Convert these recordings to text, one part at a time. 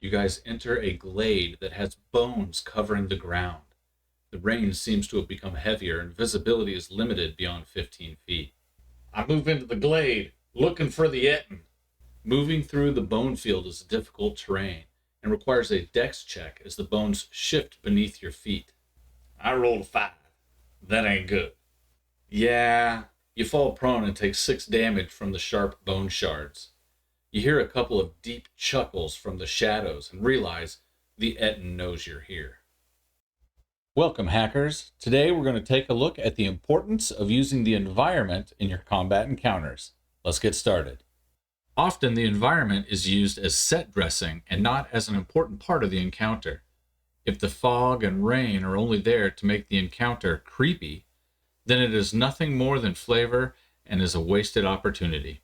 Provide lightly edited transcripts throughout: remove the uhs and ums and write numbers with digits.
You guys enter a glade that has bones covering the ground. The rain seems to have become heavier and visibility is limited beyond 15 feet. I move into the glade, looking for the Etten. Moving through the bone field is difficult terrain and requires a dex check as the bones shift beneath your feet. I rolled a 5. That ain't good. Yeah, you fall prone and take 6 damage from the sharp bone shards. You hear a couple of deep chuckles from the shadows and realize the Etten knows you're here. Welcome, hackers. Today we're going to take a look at the importance of using the environment in your combat encounters. Let's get started. Often the environment is used as set dressing and not as an important part of the encounter. If the fog and rain are only there to make the encounter creepy, then it is nothing more than flavor and is a wasted opportunity.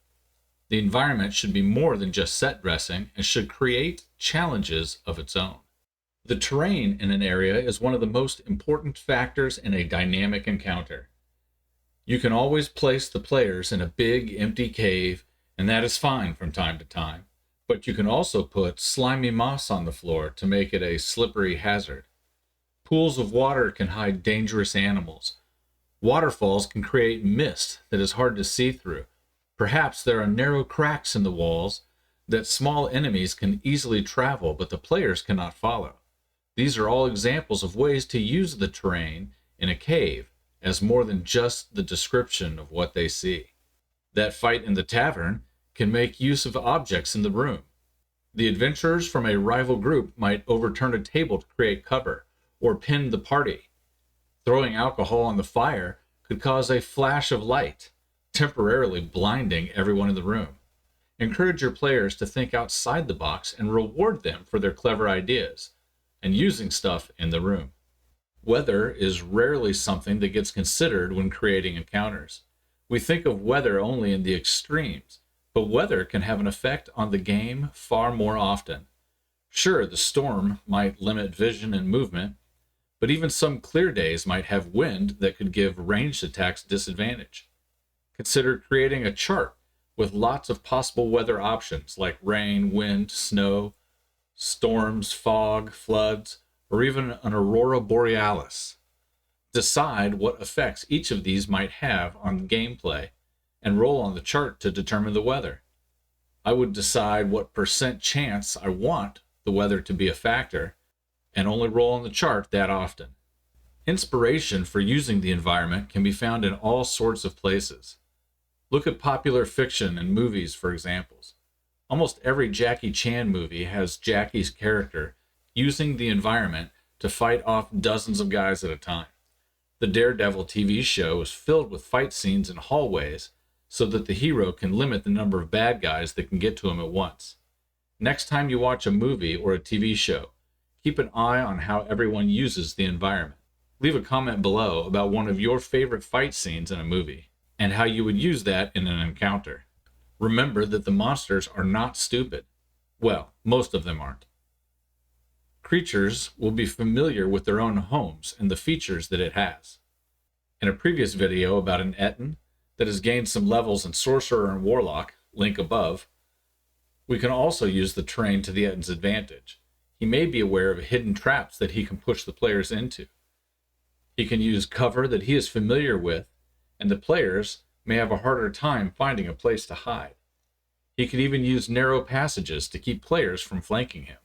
The environment should be more than just set dressing and should create challenges of its own. The terrain in an area is one of the most important factors in a dynamic encounter. You can always place the players in a big, empty cave, and that is fine from time to time, but you can also put slimy moss on the floor to make it a slippery hazard. Pools of water can hide dangerous animals. Waterfalls can create mist that is hard to see through. Perhaps there are narrow cracks in the walls that small enemies can easily travel, but the players cannot follow. These are all examples of ways to use the terrain in a cave as more than just the description of what they see. That fight in the tavern can make use of objects in the room. The adventurers from a rival group might overturn a table to create cover or pin the party. Throwing alcohol on the fire could cause a flash of light, temporarily blinding everyone in the room. Encourage your players to think outside the box and reward them for their clever ideas and using stuff in the room. Weather is rarely something that gets considered when creating encounters. We think of weather only in the extremes, but weather can have an effect on the game far more often. Sure, the storm might limit vision and movement, but even some clear days might have wind that could give ranged attacks disadvantage. Consider creating a chart with lots of possible weather options like rain, wind, snow, storms, fog, floods, or even an aurora borealis. Decide what effects each of these might have on gameplay and roll on the chart to determine the weather. I would decide what % chance I want the weather to be a factor and only roll on the chart that often. Inspiration for using the environment can be found in all sorts of places. Look at popular fiction and movies for examples. Almost every Jackie Chan movie has Jackie's character using the environment to fight off dozens of guys at a time. The Daredevil TV show is filled with fight scenes in hallways so that the hero can limit the number of bad guys that can get to him at once. Next time you watch a movie or a TV show, keep an eye on how everyone uses the environment. Leave a comment below about one of your favorite fight scenes in a movie and how you would use that in an encounter. Remember that the monsters are not stupid. Well, most of them aren't. Creatures will be familiar with their own homes and the features that it has. In a previous video about an Etten that has gained some levels in Sorcerer and Warlock, link above, we can also use the terrain to the Etten's advantage. He may be aware of hidden traps that he can push the players into. He can use cover that he is familiar with, and the players may have a harder time finding a place to hide. He can even use narrow passages to keep players from flanking him.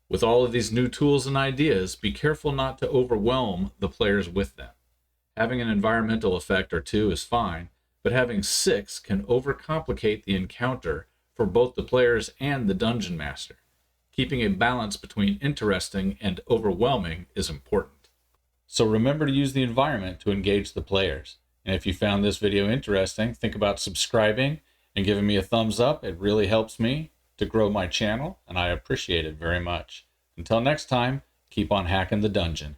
With all of these new tools and ideas, be careful not to overwhelm the players with them. Having an environmental effect or two is fine, but having 6 can overcomplicate the encounter for both the players and the dungeon master. Keeping a balance between interesting and overwhelming is important. So remember to use the environment to engage the players. And if you found this video interesting, think about subscribing and giving me a thumbs up. It really helps me to grow my channel, and I appreciate it very much. Until next time, keep on hacking the dungeon.